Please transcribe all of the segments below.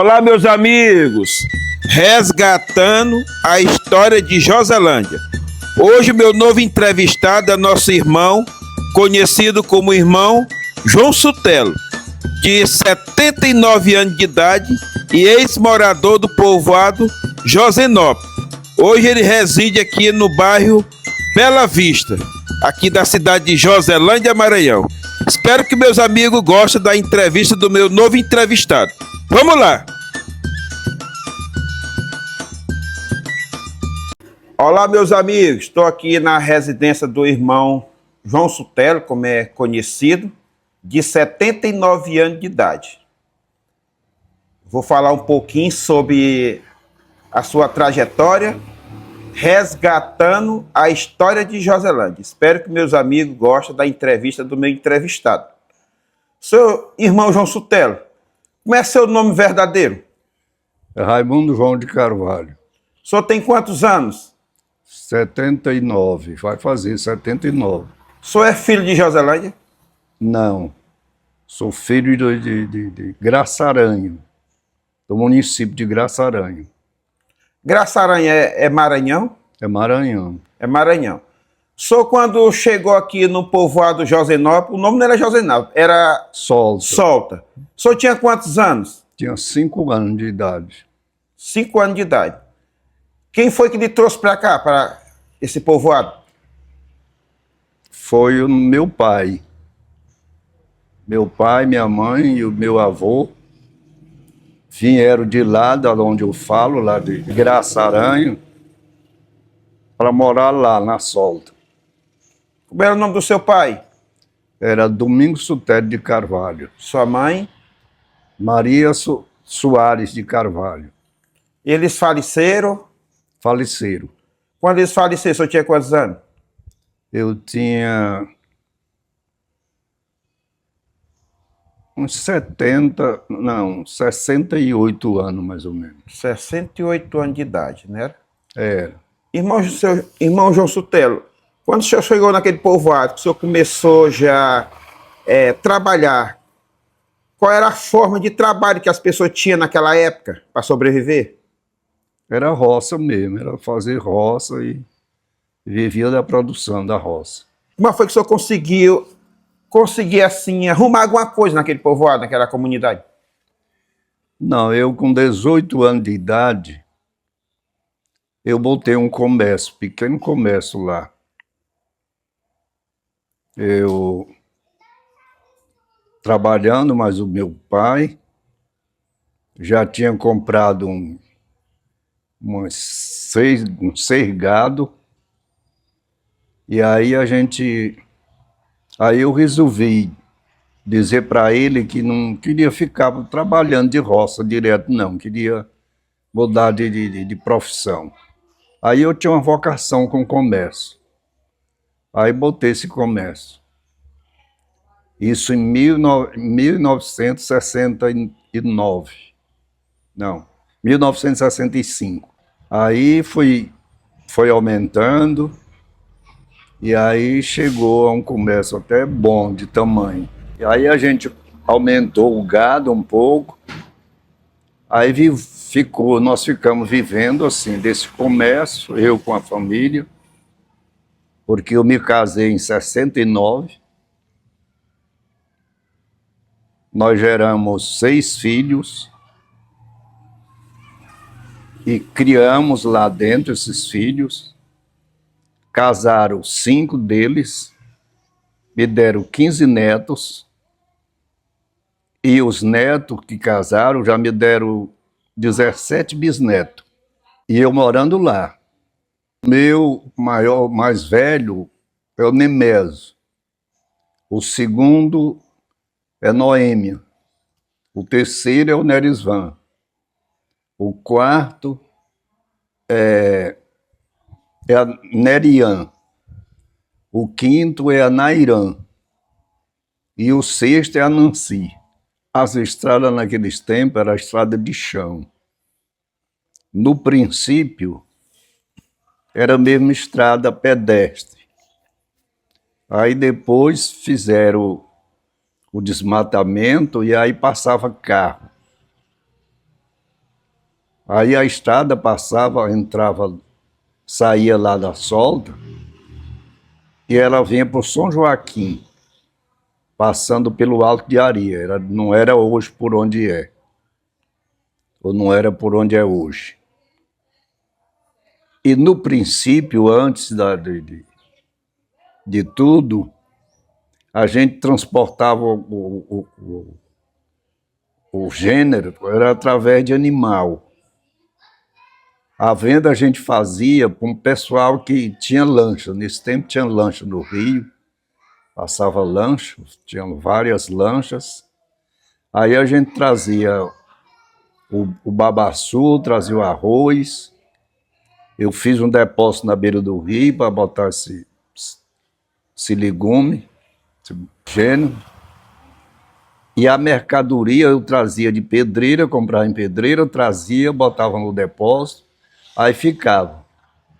Olá, meus amigos! Resgatando a história de Joselândia. Hoje, meu novo entrevistado é nosso irmão, conhecido como irmão João Sutelo, de 79 anos de idade e ex-morador do povoado Josenópolis. Hoje ele reside aqui no bairro Bela Vista, aqui da cidade de Joselândia, Maranhão. Espero que meus amigos gostem da entrevista do meu novo entrevistado. Vamos lá! Olá, meus amigos. Estou aqui na residência do irmão João Sutelo, como é conhecido, de 79 anos de idade. Vou falar um pouquinho sobre a sua trajetória, resgatando a história de Joselândia. Espero que meus amigos gostem da entrevista do meu entrevistado. Seu irmão João Sutelo, como é seu nome verdadeiro? É Raimundo João de Carvalho. O senhor tem quantos anos? 79, vai fazer 79. O senhor é filho de Joselândia? Não, sou filho de Graçaranho, do município de Graçaranho. Graçaranha é Maranhão? É Maranhão. É Maranhão. O senhor, quando chegou aqui no povoado Josenópolis, o nome não era Josenópolis, era Solta. O senhor tinha quantos anos? Tinha 5 anos de idade. 5 anos de idade. Quem foi que lhe trouxe para cá, para esse povoado? Foi o meu pai. Meu pai, minha mãe e o meu avô vieram de lá, de onde eu falo, lá de Graçaranho, para morar lá, na Solta. Como era o nome do seu pai? Era Domingos Sutelo de Carvalho. Sua mãe? Maria Soares de Carvalho. Eles faleceram? Faleceram. Quando eles faleceram, o senhor tinha quantos anos? Eu tinha uns 68 anos, mais ou menos. 68 anos de idade, né? Era. Irmão João Sutelo, quando o senhor chegou naquele povoado, que o senhor começou já a trabalhar, qual era a forma de trabalho que as pessoas tinham naquela época para sobreviver? Era roça mesmo, era fazer roça e vivia da produção da roça. Como foi que o senhor conseguiu assim, arrumar alguma coisa naquele povoado, naquela comunidade? Não, eu com 18 anos de idade, eu botei um comércio, pequeno comércio lá. Eu trabalhando, mas o meu pai já tinha comprado um 6 gado, e aí eu resolvi dizer para ele que não queria ficar trabalhando de roça direto, não, queria mudar de profissão. Aí eu tinha uma vocação com comércio, aí botei esse comércio. Isso em 1969, não, 1965. Aí foi aumentando, e aí chegou a um comércio até bom de tamanho. E aí a gente aumentou o gado um pouco, aí nós ficamos vivendo assim desse comércio, eu com a família, porque eu me casei em 69, nós geramos 6 filhos, e criamos lá dentro esses filhos, casaram 5 deles, me deram 15 netos, e os netos que casaram já me deram 17 bisnetos, e eu morando lá. Meu mais velho é o Nemésio, o segundo é Noêmia, o terceiro é o Nerisvan, o quarto é a Nerian, o quinto é a Nairã e o sexto é a Nancy. As estradas naqueles tempos eram estrada de chão. No princípio, era mesmo estrada pedestre. Aí depois fizeram o desmatamento e aí passava carro. Aí a estrada passava, entrava, saía lá da solta, e ela vinha por São Joaquim, passando pelo Alto de Areia. Não era hoje por onde é, ou não era por onde é hoje. E no princípio, antes de tudo, a gente transportava o gênero, era através de animal. A venda a gente fazia para um pessoal que tinha lancha. Nesse tempo tinha lancha no Rio, passava lancha, tinham várias lanchas. Aí a gente trazia o babaçu, trazia o arroz. Eu fiz um depósito na beira do rio para botar esse legume, esse gênero. E a mercadoria eu trazia de pedreira, comprava em pedreira, trazia, botava no depósito, aí ficava.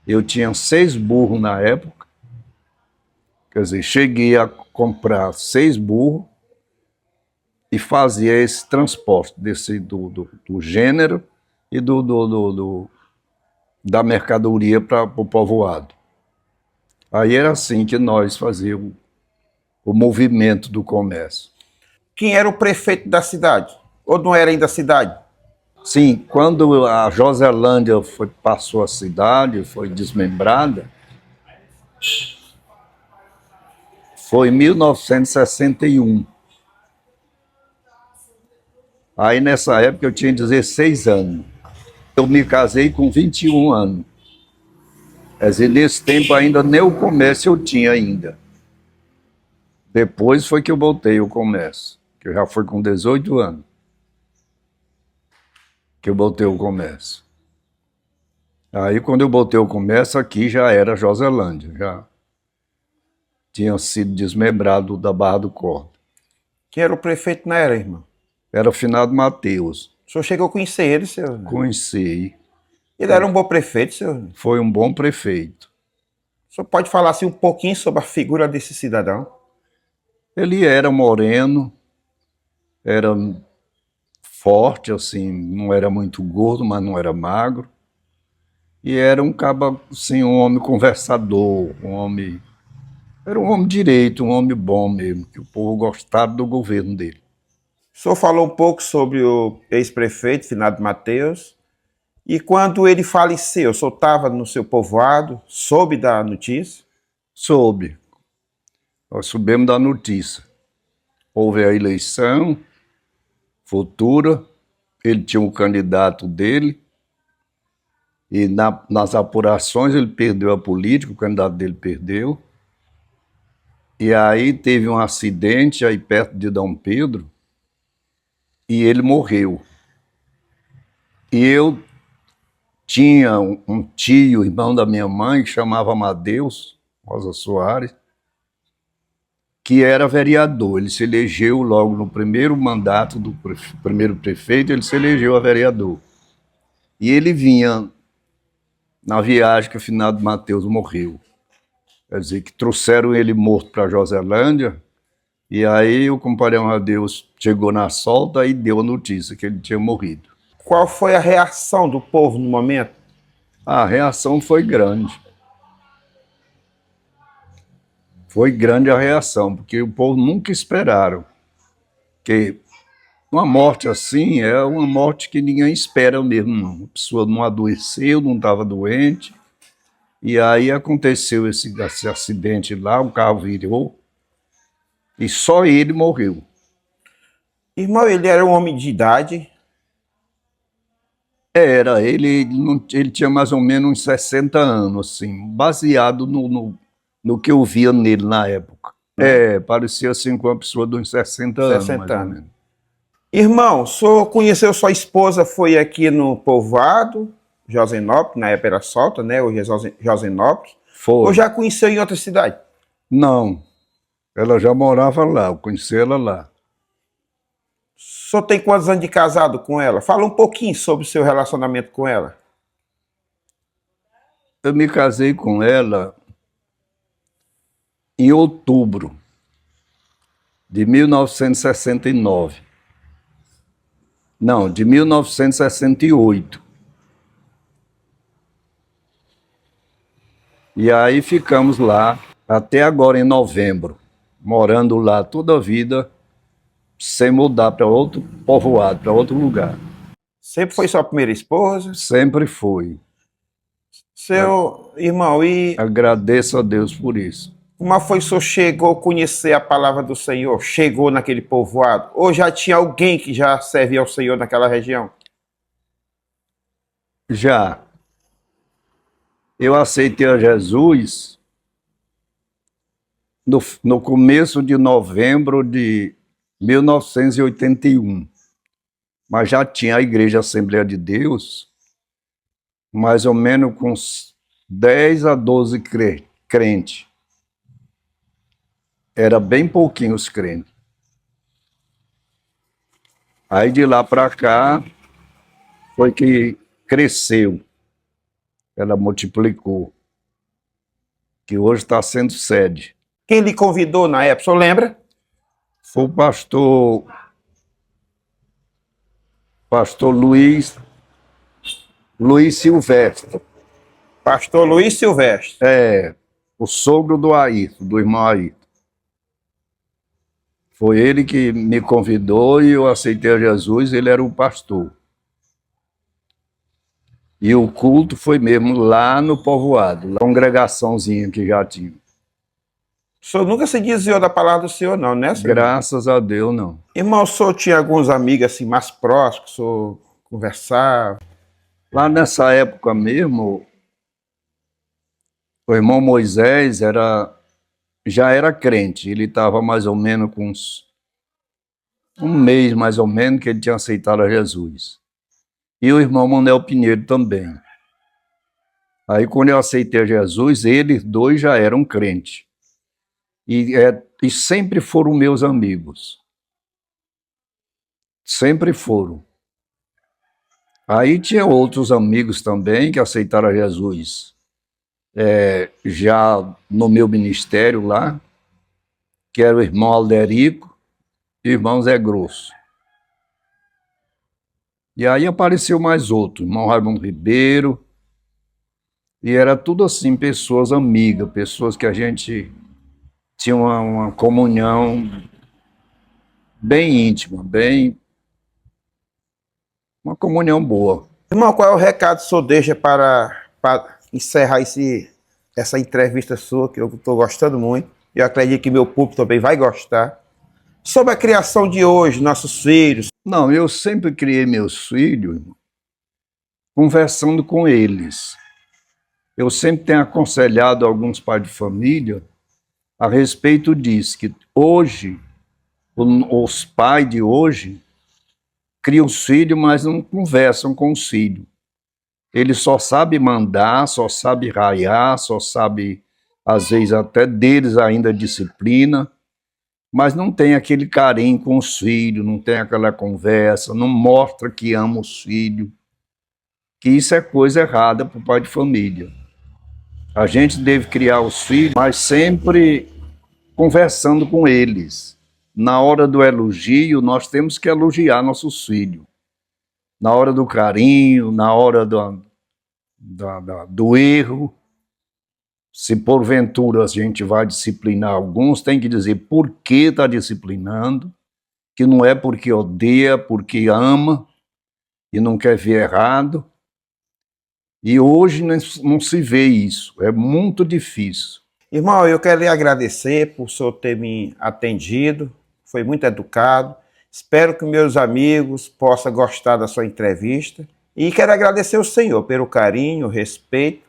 Eu tinha 6 burros na época, quer dizer, cheguei a comprar 6 burros e fazia esse transporte do gênero e da mercadoria para o povoado. Aí era assim que nós fazíamos o movimento do comércio. Quem era o prefeito da cidade? Ou não era ainda cidade? Sim, quando a Joselândia passou a cidade, foi desmembrada, foi em 1961. Aí nessa época eu tinha 16 anos. Eu me casei com 21 anos. Quer dizer, nesse tempo ainda nem o comércio eu tinha ainda. Depois foi que eu voltei o comércio, que eu já fui com 18 anos, que eu voltei o comércio. Aí quando eu voltei o comércio, aqui já era Joselândia, já tinha sido desmembrado da Barra do Corda. Quem era o prefeito na era, irmão? Era o finado Mateus. O senhor chegou a conhecer ele, senhor? Conheci. Ele era um bom prefeito, senhor? Foi um bom prefeito. O senhor pode falar assim um pouquinho sobre a figura desse cidadão? Ele era moreno, era forte, assim, não era muito gordo, mas não era magro. E era um caba, assim, um homem conversador, era um homem direito, um homem bom mesmo, que o povo gostava do governo dele. O senhor falou um pouco sobre o ex-prefeito, finado Mateus, e quando ele faleceu, o senhor estava no seu povoado, soube da notícia? Soube. Nós soubemos da notícia. Houve a eleição futura, ele tinha um candidato dele, e nas apurações ele perdeu a política, o candidato dele perdeu. E aí teve um acidente aí perto de Dom Pedro, e ele morreu. E eu tinha um tio, irmão da minha mãe, que chamava Amadeus Rosa Soares, que era vereador. Ele se elegeu logo no primeiro mandato do primeiro prefeito, ele se elegeu a vereador. E ele vinha na viagem que o finado Mateus morreu. Quer dizer, que trouxeram ele morto para Joselândia, e aí o compadre Amadeus chegou na solta e deu a notícia que ele tinha morrido. Qual foi a reação do povo no momento? A reação foi grande. Foi grande a reação, porque o povo nunca esperaram. Porque uma morte assim é uma morte que ninguém espera mesmo, não. A pessoa não adoeceu, não estava doente, e aí aconteceu esse acidente lá, o carro virou, e só ele morreu. Irmão, ele era um homem de idade? Era, ele tinha mais ou menos uns 60 anos, assim, baseado no que eu via nele na época. Parecia assim com uma pessoa de uns 60 anos, mais ou menos. Irmão, o senhor conheceu sua esposa, foi aqui no povoado, Josenópolis, na época era Salta, né? Hoje é Josenópolis. Foi. Ou já conheceu em outra cidade? Não, ela já morava lá, eu conheci ela lá. O senhor tem quantos anos de casado com ela? Fala um pouquinho sobre o seu relacionamento com ela. Eu me casei com ela em outubro de 1969. Não, de 1968. E aí ficamos lá até agora em novembro, morando lá toda a vida, sem mudar para outro povoado, para outro lugar. Sempre foi sua primeira esposa? Sempre fui. Seu irmão, e Agradeço a Deus por isso. como foi que o senhor chegou a conhecer a palavra do Senhor? Chegou naquele povoado? Ou já tinha alguém que já servia ao Senhor naquela região? Já eu aceitei a Jesus no começo de novembro de 1981, mas já tinha a Igreja Assembleia de Deus, mais ou menos com uns 10 a 12 crentes. Era bem pouquinho os crentes. Aí de lá para cá foi que cresceu, ela multiplicou, que hoje está sendo sede. Quem lhe convidou na época, o senhor lembra? Foi o pastor Luiz Silvestre, Pastor Luiz Silvestre. o sogro do Ayrton, do irmão Ayrton. Foi ele que me convidou e eu aceitei a Jesus, ele era o pastor. E o culto foi mesmo lá no povoado, lá, congregaçãozinha que já tinha. O senhor nunca se desviou da palavra do Senhor, não, né, senhor? Graças a Deus, não. Irmão, o senhor tinha alguns amigos assim mais próximos, que o senhor conversava? Lá nessa época mesmo, o irmão Moisés já era crente, ele estava mais ou menos com um mês, mais ou menos, que ele tinha aceitado a Jesus. E o irmão Manuel Pinheiro também. Aí, quando eu aceitei a Jesus, eles dois já eram crentes. E sempre foram meus amigos. Sempre foram. Aí tinha outros amigos também que aceitaram a Jesus. Já no meu ministério lá, que era o irmão Alderico e o irmão Zé Grosso. E aí apareceu mais outro, irmão Raimundo Ribeiro, e era tudo assim, pessoas amigas, pessoas que a gente tinha uma comunhão bem íntima, uma comunhão boa. Irmão, qual é o recado que o senhor deixa para encerrar essa entrevista sua, que eu estou gostando muito, e eu acredito que meu público também vai gostar, sobre a criação de hoje, nossos filhos? Não, eu sempre criei meus filhos conversando com eles. Eu sempre tenho aconselhado alguns pais de família a respeito disso, que hoje, os pais de hoje criam os filhos, mas não conversam com os filhos. Ele só sabe mandar, só sabe raiar, só sabe, às vezes, até deles ainda disciplina, mas não tem aquele carinho com os filhos, não tem aquela conversa, não mostra que ama os filhos, que isso é coisa errada para o pai de família. A gente deve criar os filhos, mas sempre conversando com eles. Na hora do elogio, nós temos que elogiar nossos filhos. Na hora do carinho, na hora do erro, se porventura a gente vai disciplinar alguns, tem que dizer por que está disciplinando, que não é porque odeia, porque ama e não quer ver errado. E hoje não se vê isso, é muito difícil. Irmão, eu quero lhe agradecer por o senhor ter me atendido, foi muito educado. Espero que meus amigos possam gostar da sua entrevista. E quero agradecer ao senhor pelo carinho, respeito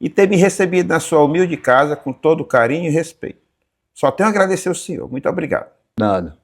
e ter me recebido na sua humilde casa com todo carinho e respeito. Só tenho a agradecer ao senhor. Muito obrigado. Nada.